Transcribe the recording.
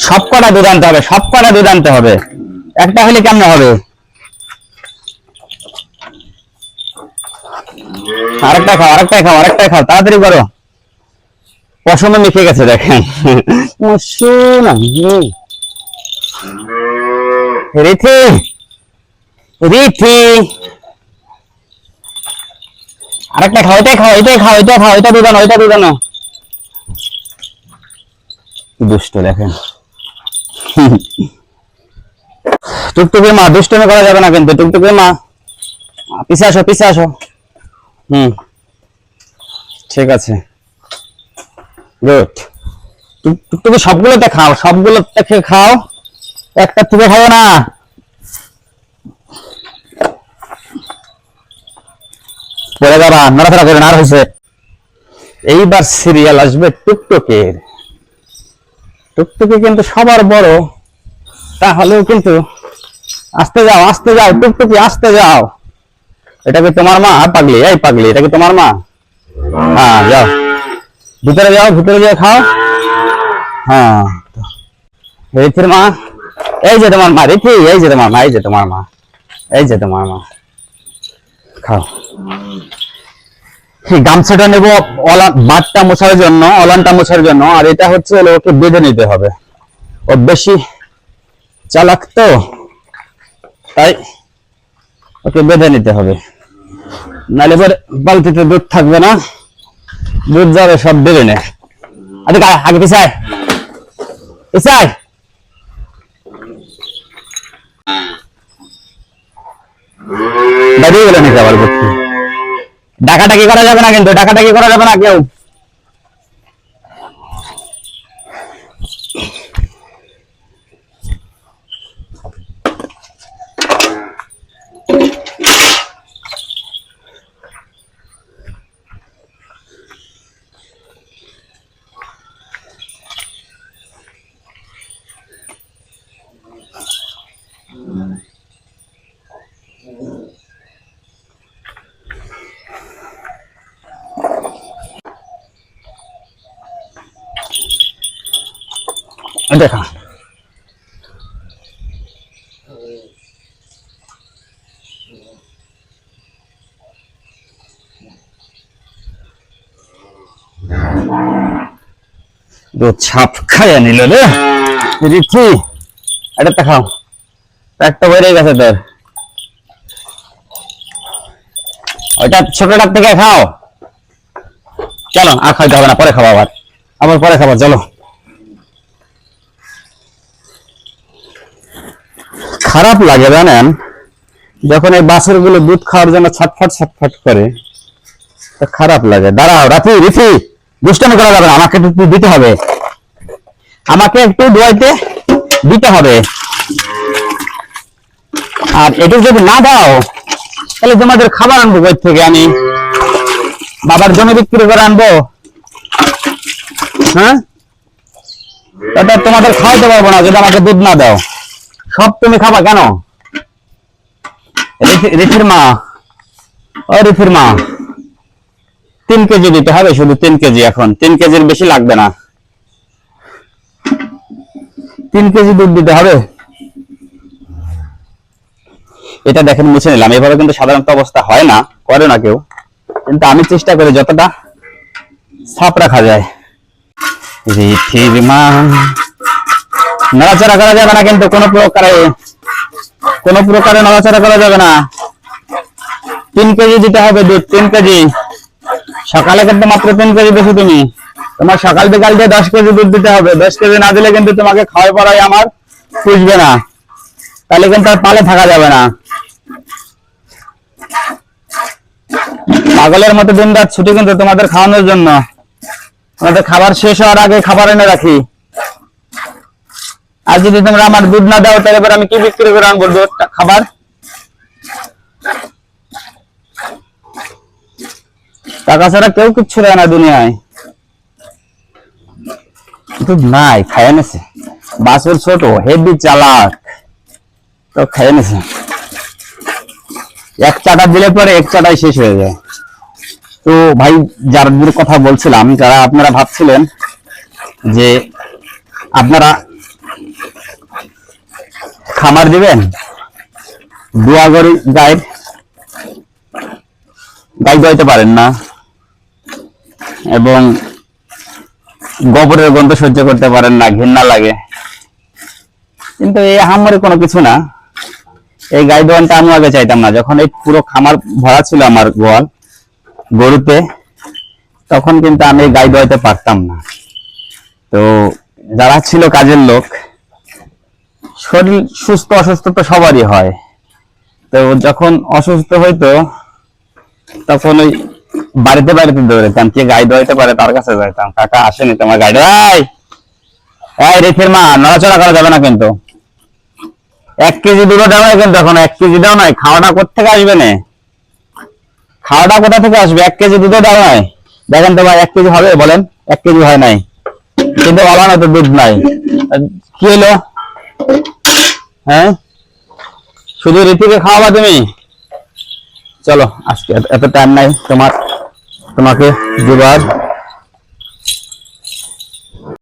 সব কটা দুধ আনতে হবে, সব কটা দুধ আনতে হবে, একটা হলে কেমন হবে? আরেকটা খাও, আরেকটাই খাও, আরেকটাই খাও, তাড়াতাড়ি করো। পশমে মিশে গেছে দেখেন। রিথি, রিথি, আরেকটা খাও, এটাই খাও, এটাই খাও, এটা খাও, এটা দুধানো, এটা দুধানো। দুষ্ট দেখেন। টুকটুকি মা, দুষ্টমি করা যাবে না কিন্তু। টুকটুকি মা, পিছে আসো, পিছে আসো। ঠিক আছে, গুড। টুকটুকি সবগুলোতে খাও, সবগুলোতে খাও, একটা থেকে খাও না। পরে যাবা, নড়াচড়া করে না, আর হয়েছে। এইবার সিরিয়াল আসবে টুকটুকির। টুকটুকি কিন্তু সবার বড়, তাহলেও কিন্তু আস্তে যাও, আস্তে যাও, টুকটুকি আস্তে যাও। এটা কি তোমার মা? পাগলি, এই পাগলি, এটা কি তোমার মা? হ্যাঁ, যাও ভিতরে, যাও ভিতরে, যাও খাও। হ্যাঁ, রিথির মা, এই যে তোমার মা। রিথি, এই যে তোমার মা, এই যে তোমার মা, এই যে তোমার মা, খাও। গামছাটা নেব বাটটা মোছার জন্য, অলানটা মোছার জন্য, আর এটা হচ্ছে ওকে বেঁধে নিতে হবে। ও বেশি চালাক তো, তাই ওকে বেঁধে নিতে হবে, নাহলে পরে বালতিতে দুধ থাকবে না, দুধ যাবে সব বেড়ে নে। আগে পিছায়, পিছায়। দাঁড়িয়ে গেলে নিতে আবার করছি। ডাকাডাকি করা যাবে না কিন্তু, ডাকাডাকি করা যাবে না কেউ। দেখা দুধ ছাপ খাইয়া নিল রে রিথি। এটা খাও, একটা বেড়ে গেছে তোর, ওইটা ছোটটার থেকে খাও। চলো, আর খাইতে হবে না, পরে খাবো, আবার আবার পরে খাবো, চলো। খারাপ লাগে জানেন, যখন এই বাছুর গুলো দুধ খাওয়ার জন্য ছটফট ছটফট করে, খারাপ লাগে। দাঁড়াও রাফি, রিফি, দুষ্টামি করা যাবে না, আমাকে একটু দিতে হবে, আমাকে একটু দোয়াইতে দিতে হবে। আর একটু যদি না দাও, তাহলে তোমাদের খাবার আনবো কই থেকে? আমি বাবার জমি বিক্রি করে আনবো? হ্যাঁ, এটা তোমাদের খাওয়াইতে পারবো না যদি আমাকে দুধ না দাও। সব তুমি খাবা কেন? রিফির মা, ও রিফির মা, 3 কেজি দিতে হবে, শুধু 3 কেজি। এখন 3 কেজির বেশি লাগবে না, 3 কেজি দুধ দিতে হবে। এটা দেখেন মুছে নিলাম। এভাবে কিন্তু সাধারণত অবস্থা হয় না, করে না কেউ, কিন্তু আমি চেষ্টা করি যতটা সাফ রাখা যায়। রিথির মা, নড়াচড়া করা যাবে না কিন্তু, কোনো প্রকারে নড়াচড়া করা যাবে না। 3 কেজি দিতে হবে দুধ, 3 কেজি। সকালে কিন্তু মাত্র 3 কেজি বেশি, তুমি তোমার সকাল বিকাল দিয়ে 10 কেজি দুধ দিতে হবে। 10 কেজি না দিলে কিন্তু তোমাকে খাওয়াই পড়াই আমার পুষবে না, তাহলে কিন্তু আর পালে থাকা যাবে না। পাগলের মতো দিন রাত ছুটি কিন্তু তোমাদের খাওয়ানোর জন্য। তোমাদের খাবার শেষ হওয়ার আগে খাবার এনে রাখি। আর যদি তোমরা আমার দুধ না দাও, তাহলে আমি কি বিক্রি করে আনবো দুধ, খাবার? টাকা ছাড়া কেউ কিচ্ছু দেয় না দুনিয়ায়। দুধ নাই, খাইয়ে নেছে। বাছুর ছোট, হেভি চালাক, তো খাইয়ে নেছে। এক চাটা দিলে পরে এক চাটাই শেষ হয়ে যায়। তো ভাই, যাদের কথা বলছিলাম, যারা আপনারা ভাবছিলেন যে আপনারা খামার দিবেন, দোয়া করি গাই দোয়াইতে পারেন না, এবং গোবরের গন্ধ সহ্য করতে পারেন না, ঘৃণা লাগে। কিন্তু এই আহামরি কোনো কিছু না। এই গাই দোয়ানটা আমি আগে চাইতাম না, যখন এই পুরো খামার ভরা ছিল আমার গোয়াল গরুতে, তখন কিন্তু আমি গাই দোয়াইতে পারতাম না। তো যারা ছিল কাজের লোক, শরীর সুস্থ অসুস্থ তো সবারই হয়, তো যখন অসুস্থ হইতো তখন ওই বাড়িতে বাড়িতে দৌড়াইতাম, কে গাই দোয়াইতে পারে তার কাছে যাইতাম, কাকা আসেনি তোমার গাই দোয়াই, এই রেখের মা নড়াচড়া করা যাবে না কিন্তু, 1 কেজি দুধ দেওয়া কিন্তু এখন 1 কেজি দাও নাই, খাওয়াটা কোথা থেকে আসবে না, খাওয়াটা কোথা থেকে আসবে, 1 কেজি দুধ দেওয়া নাই, দেখেন তো ভাই 1 কেজি হবে বলেন, 1 কেজি হয় নাই, কিন্তু বলা না তো দুধ নাই, কি হলো? হ্যাঁ, শুধু রীতিকে খাওয়াবা তুমি? চলো আজকে এত টাইম নাই তোমাকে দিবার।